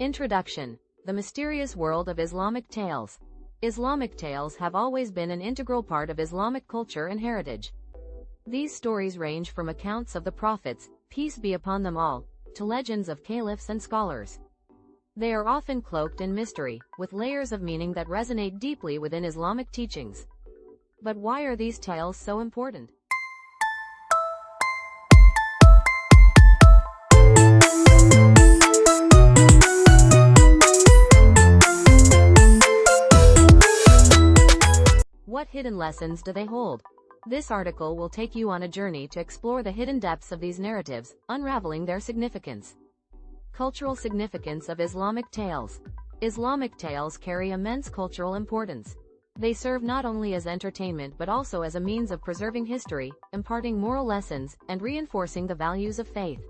Introduction: The mysterious world of Islamic tales. Islamic tales have always been an integral part of Islamic culture and heritage. These stories range from accounts of the prophets, peace be upon them all, to legends of caliphs and scholars. They are often cloaked in mystery, with layers of meaning that resonate deeply within Islamic teachings. But why are these tales so important? What hidden lessons do they hold? This article will take you on a journey to explore the hidden depths of these narratives, unraveling their significance. Cultural significance of Islamic tales. Islamic tales carry immense cultural importance. They serve not only as entertainment but also as a means of preserving history, imparting moral lessons, and reinforcing the values of faith.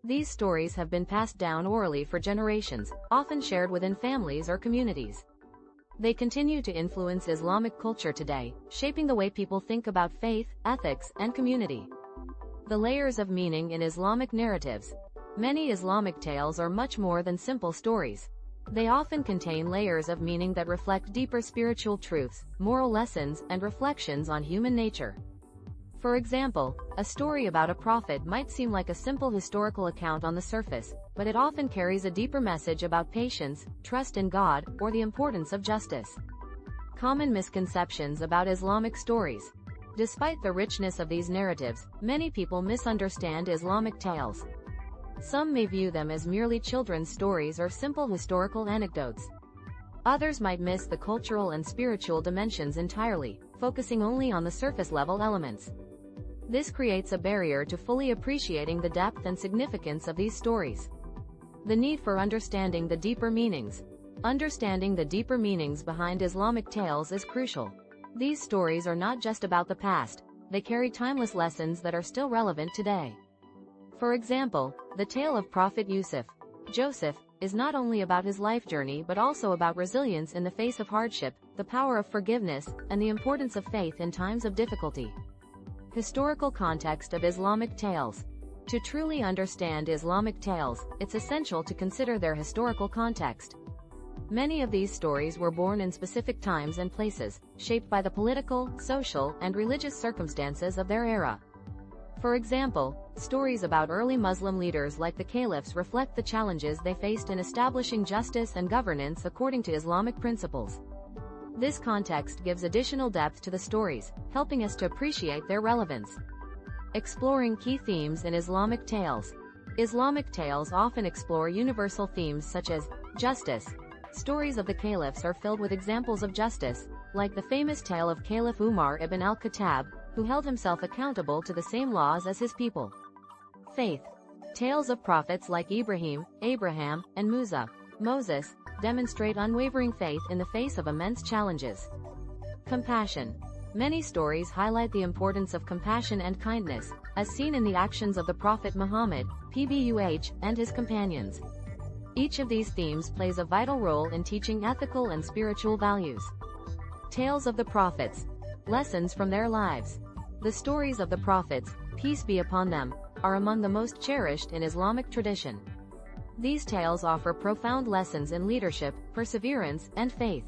These stories have been passed down orally for generations, often shared within families or communities. They continue to influence Islamic culture today, shaping the way people think about faith, ethics, and community. The layers of meaning in Islamic narratives. Many Islamic tales are much more than simple stories. They often contain layers of meaning that reflect deeper spiritual truths, moral lessons, and reflections on human nature. For example, a story about a prophet might seem like a simple historical account on the surface, but it often carries a deeper message about patience, trust in God, or the importance of justice. Common misconceptions about Islamic stories. Despite the richness of these narratives, many people misunderstand Islamic tales. Some may view them as merely children's stories or simple historical anecdotes. Others might miss the cultural and spiritual dimensions entirely, focusing only on the surface-level elements. This creates a barrier to fully appreciating the depth and significance of these stories. The need for understanding the deeper meanings. Understanding the deeper meanings behind Islamic tales is crucial. These stories are not just about the past, they carry timeless lessons that are still relevant today. For example, the tale of Prophet Joseph, is not only about his life journey but also about resilience in the face of hardship, the power of forgiveness, and the importance of faith in times of difficulty. Historical context of Islamic tales. To truly understand Islamic tales, it's essential to consider their historical context. Many of these stories were born in specific times and places, shaped by the political, social, and religious circumstances of their era. For example, stories about early Muslim leaders like the caliphs reflect the challenges they faced in establishing justice and governance according to Islamic principles. This context gives additional depth to the stories, helping us to appreciate their relevance. Exploring key themes in Islamic tales. Islamic tales often explore universal themes such as justice. Stories of the caliphs are filled with examples of justice, like the famous tale of Caliph Umar ibn al-Khattab, who held himself accountable to the same laws as his people. Faith. Tales of prophets like Abraham, and Moses, demonstrate unwavering faith in the face of immense challenges. Compassion. Many stories highlight the importance of compassion and kindness, as seen in the actions of the Prophet Muhammad, PBUH, and his companions. Each of these themes plays a vital role in teaching ethical and spiritual values. Tales of the prophets. Lessons from their lives. The stories of the prophets, peace be upon them, are among the most cherished in Islamic tradition. These tales offer profound lessons in leadership, perseverance, and faith.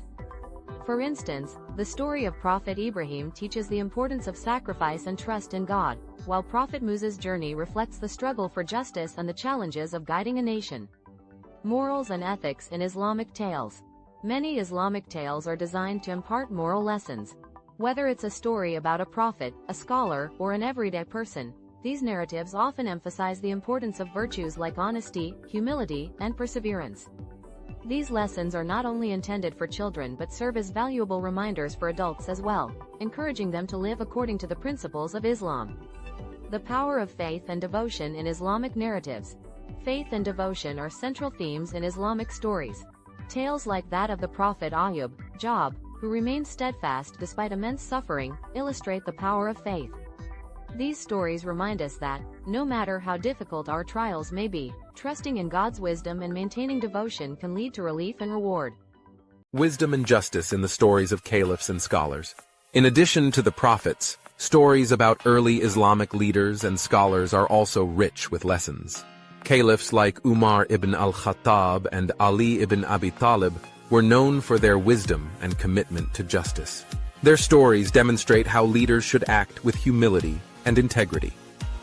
For instance, the story of Prophet Ibrahim teaches the importance of sacrifice and trust in God, while Prophet Musa's journey reflects the struggle for justice and the challenges of guiding a nation. Morals and ethics in Islamic tales. Many Islamic tales are designed to impart moral lessons. Whether it's a story about a prophet, a scholar, or an everyday person, these narratives often emphasize the importance of virtues like honesty, humility, and perseverance. These lessons are not only intended for children but serve as valuable reminders for adults as well, encouraging them to live according to the principles of Islam. The power of faith and devotion in Islamic narratives. Faith and devotion are central themes in Islamic stories. Tales like that of the Prophet Job, who remained steadfast despite immense suffering, illustrate the power of faith. These stories remind us that, no matter how difficult our trials may be, trusting in God's wisdom and maintaining devotion can lead to relief and reward. Wisdom and justice in the stories of caliphs and scholars. In addition to the prophets, stories about early Islamic leaders and scholars are also rich with lessons. Caliphs like Umar ibn al-Khattab and Ali ibn Abi Talib were known for their wisdom and commitment to justice. Their stories demonstrate how leaders should act with humility and integrity,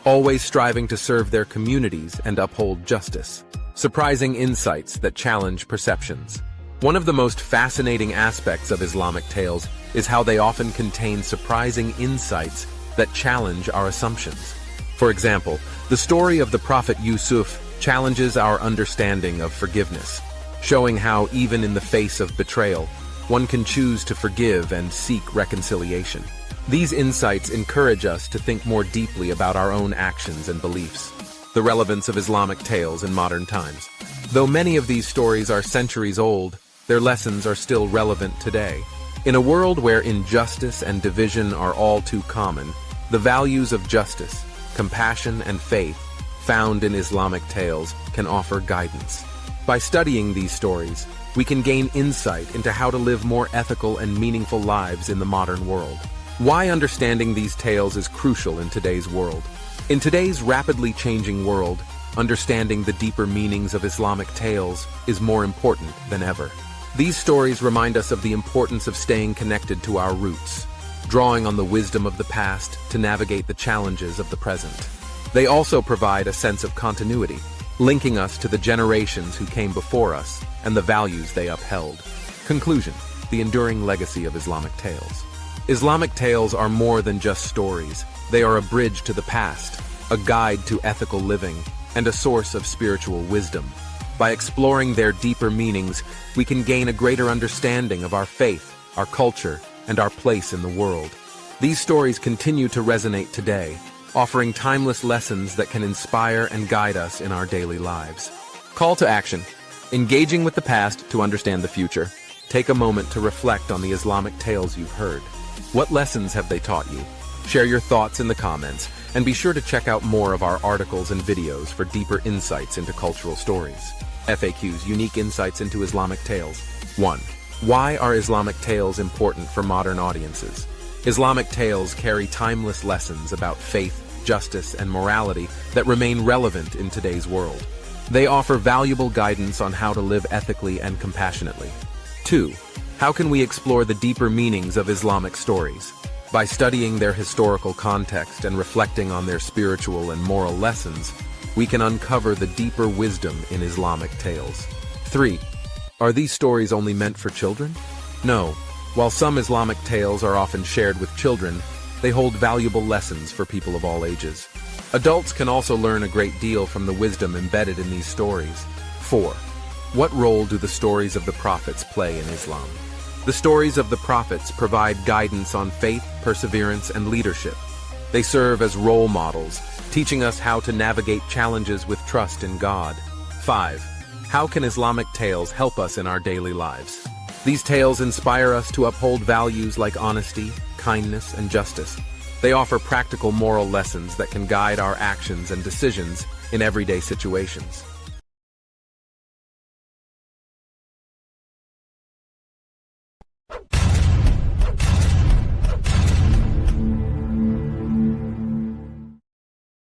always striving to serve their communities and uphold justice. Surprising insights that challenge perceptions. One of the most fascinating aspects of Islamic tales is how they often contain surprising insights that challenge our assumptions. For example, the story of the Prophet Yusuf challenges our understanding of forgiveness, showing how even in the face of betrayal, one can choose to forgive and seek reconciliation. These insights encourage us to think more deeply about our own actions and beliefs. The relevance of Islamic tales in modern times. Though many of these stories are centuries old, their lessons are still relevant today. In a world where injustice and division are all too common, the values of justice, compassion, and faith found in Islamic tales can offer guidance. By studying these stories, we can gain insight into how to live more ethical and meaningful lives in the modern world. Why understanding these tales is crucial in today's world. In today's rapidly changing world, understanding the deeper meanings of Islamic tales is more important than ever. These stories remind us of the importance of staying connected to our roots, drawing on the wisdom of the past to navigate the challenges of the present. They also provide a sense of continuity, linking us to the generations who came before us and the values they upheld. Conclusion: the enduring legacy of Islamic tales. Islamic tales are more than just stories. They are a bridge to the past, a guide to ethical living, and a source of spiritual wisdom. By exploring their deeper meanings, we can gain a greater understanding of our faith, our culture, and our place in the world. These stories continue to resonate today, offering timeless lessons that can inspire and guide us in our daily lives. Call to action: engaging with the past to understand the future. Take a moment to reflect on the Islamic tales you've heard. What lessons have they taught you? Share your thoughts in the comments, and be sure to check out more of our articles and videos for deeper insights into cultural stories. FAQs: Unique Insights into Islamic Tales. 1. Why are Islamic tales important for modern audiences? Islamic tales carry timeless lessons about faith, justice, and morality that remain relevant in today's world. They offer valuable guidance on how to live ethically and compassionately. 2. How can we explore the deeper meanings of Islamic stories? By studying their historical context and reflecting on their spiritual and moral lessons, we can uncover the deeper wisdom in Islamic tales. 3. Are these stories only meant for children? No. While some Islamic tales are often shared with children, they hold valuable lessons for people of all ages. Adults can also learn a great deal from the wisdom embedded in these stories. 4. What role do the stories of the prophets play in Islam? The stories of the prophets provide guidance on faith, perseverance, and leadership. They serve as role models, teaching us how to navigate challenges with trust in God. 5. How can Islamic tales help us in our daily lives? These tales inspire us to uphold values like honesty, kindness, and justice. They offer practical moral lessons that can guide our actions and decisions in everyday situations.